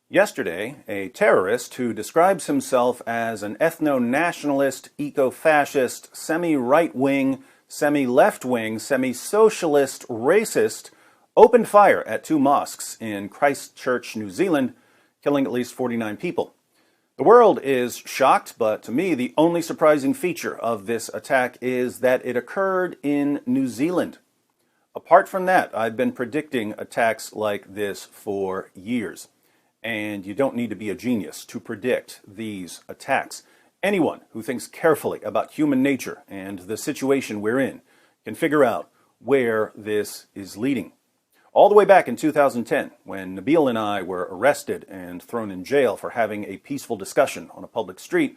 Yesterday, a terrorist who describes himself as an ethno-nationalist, eco-fascist, semi-right-wing, semi-left-wing, semi-socialist racist opened fire at two mosques in Christchurch, New Zealand, killing at least 49 people. The world is shocked, but to me, the only surprising feature of this attack is that it occurred in New Zealand. Apart from that, I've been predicting attacks like this for years. And you don't need to be a genius to predict these attacks. Anyone who thinks carefully about human nature and the situation we're in can figure out where this is leading. All the way back in 2010, when Nabil and I were arrested and thrown in jail for having a peaceful discussion on a public street,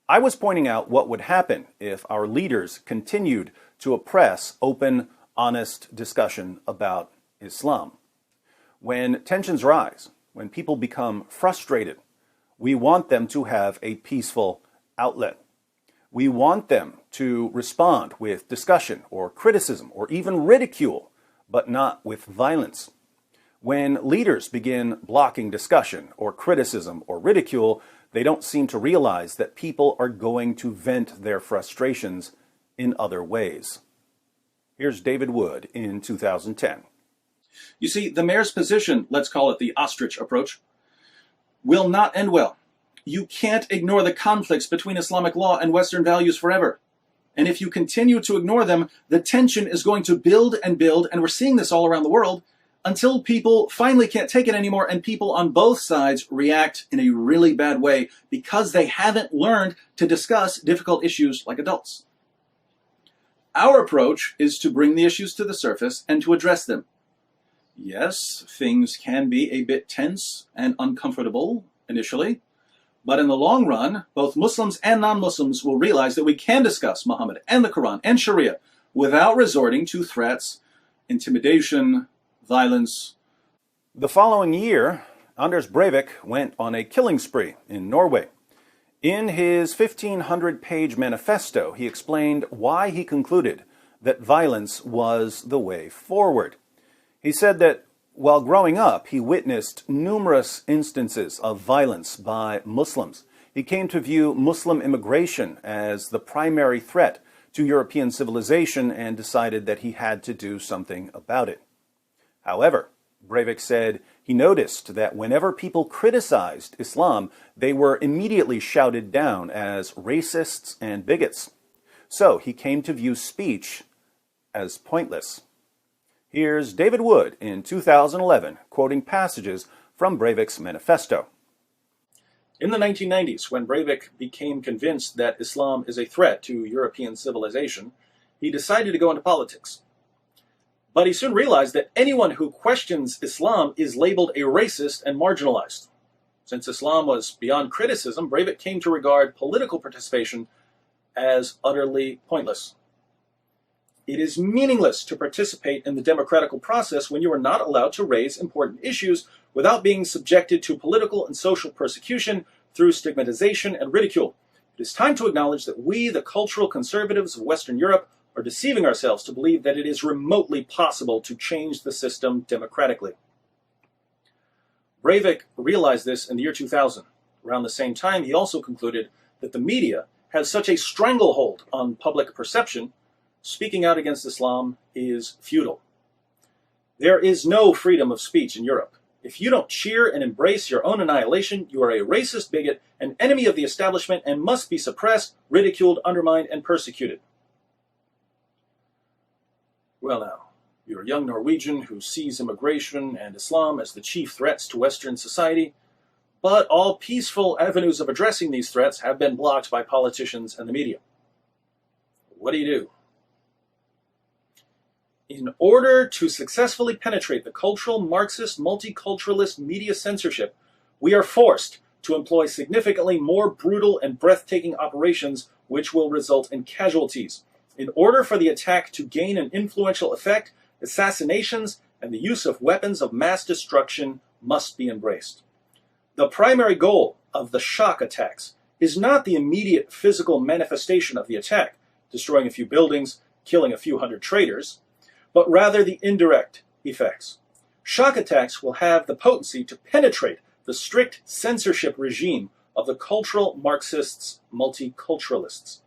I was pointing out what would happen if our leaders continued to oppress open, honest discussion about Islam. When tensions rise, when people become frustrated, we want them to have a peaceful outlet. We want them to respond with discussion or criticism or even ridicule, but not with violence. When leaders begin blocking discussion or criticism or ridicule, they don't seem to realize that people are going to vent their frustrations in other ways. Here's David Wood in 2010. You see, the mayor's position, let's call it the ostrich approach, will not end well. You can't ignore the conflicts between Islamic law and Western values forever. And if you continue to ignore them, the tension is going to build, and we're seeing this all around the world, until people finally can't take it anymore and people on both sides react in a really bad way because they haven't learned to discuss difficult issues like adults. Our approach is to bring the issues to the surface and to address them. Yes, things can be a bit tense and uncomfortable initially, but in the long run, both Muslims and non-Muslims will realize that we can discuss Muhammad and the Quran and Sharia without resorting to threats, intimidation, violence. The following year, Anders Breivik went on a killing spree in Norway. In his 1,500-page manifesto, he explained why he concluded that violence was the way forward. He said that while growing up, he witnessed numerous instances of violence by Muslims. He came to view Muslim immigration as the primary threat to European civilization and decided that he had to do something about it. However, Breivik said he noticed that whenever people criticized Islam, they were immediately shouted down as racists and bigots. So he came to view speech as pointless. Here's David Wood in 2011, quoting passages from Breivik's manifesto. In the 1990s, when Breivik became convinced that Islam is a threat to European civilization, he decided to go into politics. But he soon realized that anyone who questions Islam is labeled a racist and marginalized. Since Islam was beyond criticism, Breivik came to regard political participation as utterly pointless. It is meaningless to participate in the democratical process when you are not allowed to raise important issues without being subjected to political and social persecution through stigmatization and ridicule. It is time to acknowledge that we, the cultural conservatives of Western Europe, are deceiving ourselves to believe that it is remotely possible to change the system democratically. Breivik realized this in the year 2000. Around the same time, he also concluded that the media has such a stranglehold on public perception, speaking out against Islam is futile. There is no freedom of speech in Europe. If you don't cheer and embrace your own annihilation, you are a racist bigot, an enemy of the establishment, and must be suppressed, ridiculed, undermined, and persecuted. Well now, you're a young Norwegian who sees immigration and Islam as the chief threats to Western society, but all peaceful avenues of addressing these threats have been blocked by politicians and the media. What do? In order to successfully penetrate the cultural, Marxist, multiculturalist media censorship, we are forced to employ significantly more brutal and breathtaking operations which will result in casualties. In order for the attack to gain an influential effect, assassinations and the use of weapons of mass destruction must be embraced. The primary goal of the shock attacks is not the immediate physical manifestation of the attack, destroying a few buildings, killing a few hundred traitors, but rather the indirect effects. Shock attacks will have the potency to penetrate the strict censorship regime of the cultural Marxists, multiculturalists.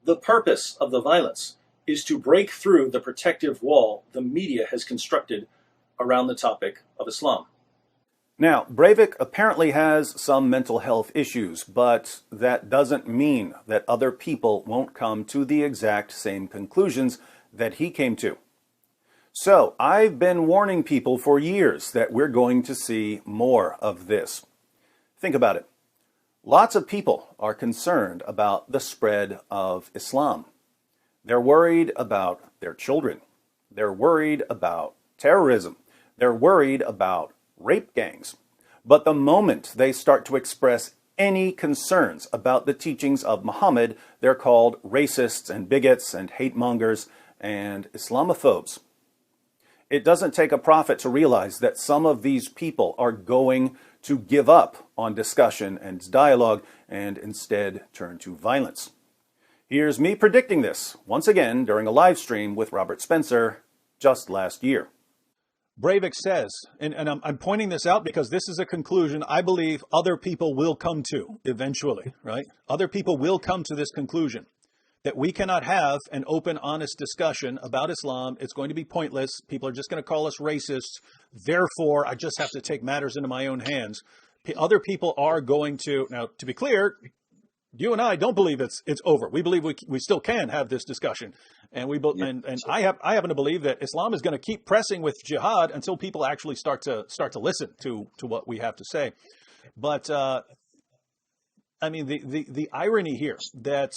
The purpose of the violence is to break through the protective wall the media has constructed around the topic of Islam. Now, Breivik apparently has some mental health issues, but that doesn't mean that other people won't come to the exact same conclusions that he came to. So, I've been warning people for years that we're going to see more of this. Think about it. Lots of people are concerned about the spread of Islam. They're worried about their children. They're worried about terrorism. They're worried about rape gangs. But the moment they start to express any concerns about the teachings of Muhammad, they're called racists and bigots and hate mongers and Islamophobes. It doesn't take a prophet to realize that some of these people are going to give up on discussion and dialogue and instead turn to violence. Here's me predicting this, once again, during a live stream with Robert Spencer just last year. Breivik says, and I'm pointing this out because this is a conclusion I believe other people will come to eventually, right? Other people will come to this conclusion that we cannot have an open, honest discussion about Islam. It's going to be pointless. People are just going to call us racists. Therefore, I just have to take matters into my own hands. Other people are going to, now to be clear, you and I don't believe it's over. We believe we still can have this discussion, and I happen to believe that Islam is going to keep pressing with jihad until people actually start to listen to what we have to say. But I mean, the irony here that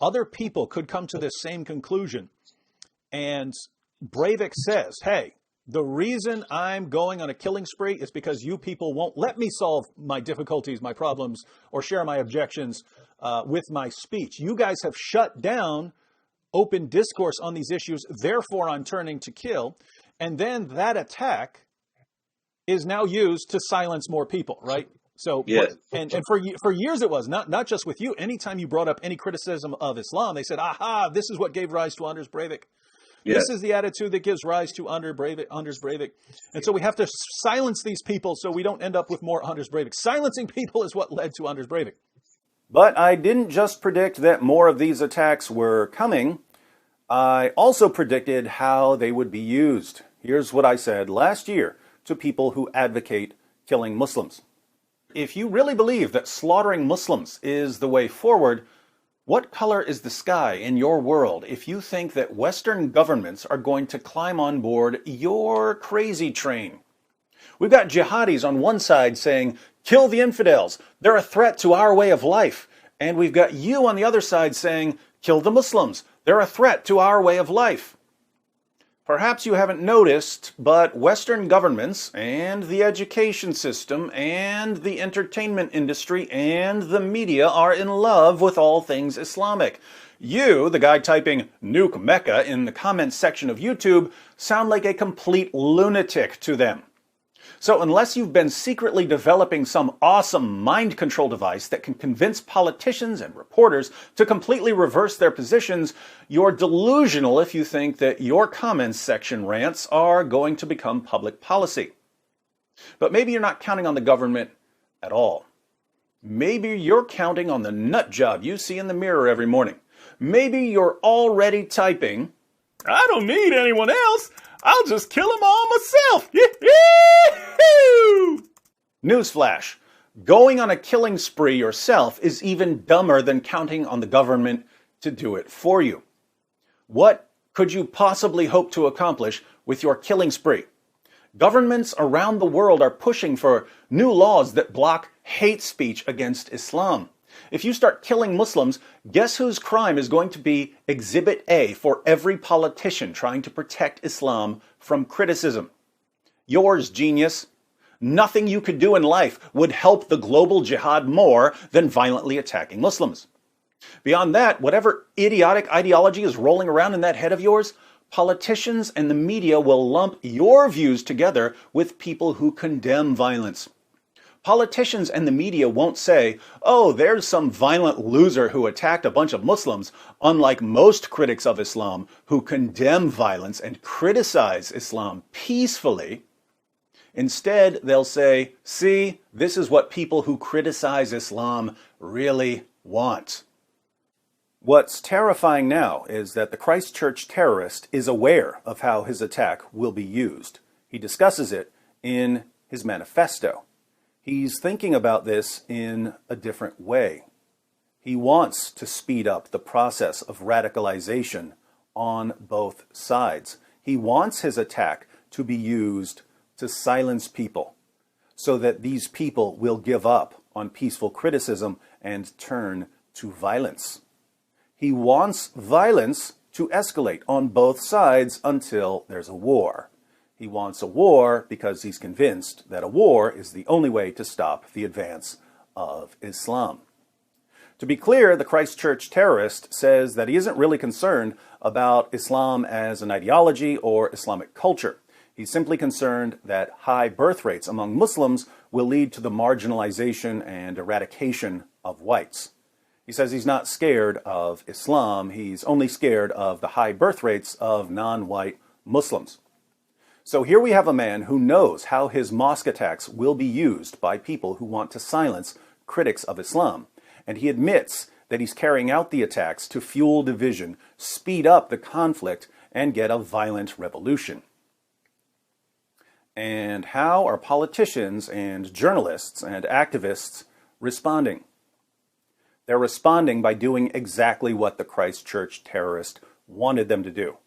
other people could come to this same conclusion, and Breivik says, "Hey, the reason I'm going on a killing spree is because you people won't let me solve my difficulties, my problems, or share my objections with my speech. You guys have shut down open discourse on these issues, therefore I'm turning to kill." And then that attack is now used to silence more people, right? So, yes. And for years it was, not just with you. Anytime you brought up any criticism of Islam, they said, aha, this is what gave rise to Anders Breivik. This is the attitude that gives rise to Anders Breivik. And so we have to silence these people so we don't end up with more Anders Breivik. Silencing people is what led to Anders Breivik. But I didn't just predict that more of these attacks were coming. I also predicted how they would be used. Here's what I said last year to people who advocate killing Muslims. If you really believe that slaughtering Muslims is the way forward, what color is the sky in your world if you think that Western governments are going to climb on board your crazy train? We've got jihadis on one side saying, kill the infidels, they're a threat to our way of life. And we've got you on the other side saying, kill the Muslims, they're a threat to our way of life. Perhaps you haven't noticed, but Western governments and the education system and the entertainment industry and the media are in love with all things Islamic. You, the guy typing nuke Mecca in the comments section of YouTube, sound like a complete lunatic to them. So unless you've been secretly developing some awesome mind control device that can convince politicians and reporters to completely reverse their positions, you're delusional if you think that your comments section rants are going to become public policy. But maybe you're not counting on the government at all. Maybe you're counting on the nut job you see in the mirror every morning. Maybe you're already typing, I don't need anyone else. I'll just kill them all myself. Newsflash. Going on a killing spree yourself is even dumber than counting on the government to do it for you. What could you possibly hope to accomplish with your killing spree? Governments around the world are pushing for new laws that block hate speech against Islam. If you start killing Muslims, guess whose crime is going to be Exhibit A for every politician trying to protect Islam from criticism? Yours, genius. Nothing you could do in life would help the global jihad more than violently attacking Muslims. Beyond that, whatever idiotic ideology is rolling around in that head of yours, politicians and the media will lump your views together with people who condemn violence. Politicians and the media won't say, oh, there's some violent loser who attacked a bunch of Muslims, unlike most critics of Islam who condemn violence and criticize Islam peacefully. Instead, they'll say, see, this is what people who criticize Islam really want. What's terrifying now is that the Christchurch terrorist is aware of how his attack will be used. He discusses it in his manifesto. He's thinking about this in a different way. He wants to speed up the process of radicalization on both sides. He wants his attack to be used to silence people so that these people will give up on peaceful criticism and turn to violence. He wants violence to escalate on both sides until there's a war. He wants a war because he's convinced that a war is the only way to stop the advance of Islam. To be clear, the Christchurch terrorist says that he isn't really concerned about Islam as an ideology or Islamic culture. He's simply concerned that high birth rates among Muslims will lead to the marginalization and eradication of whites. He says he's not scared of Islam, he's only scared of the high birth rates of non-white Muslims. So here we have a man who knows how his mosque attacks will be used by people who want to silence critics of Islam. And he admits that he's carrying out the attacks to fuel division, speed up the conflict, and get a violent revolution. And how are politicians and journalists and activists responding? They're responding by doing exactly what the Christchurch terrorist wanted them to do.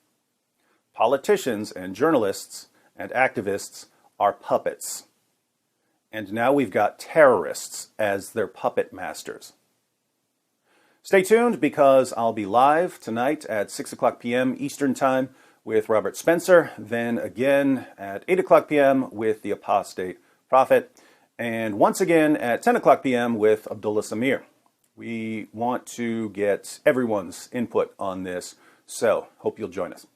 Politicians and journalists and activists are puppets. And now we've got terrorists as their puppet masters. Stay tuned because I'll be live tonight at 6 o'clock p.m. Eastern Time with Robert Spencer, then again at 8 o'clock p.m. with the Apostate Prophet, and once again at 10 o'clock p.m. with Abdullah Samir. We want to get everyone's input on this, so hope you'll join us.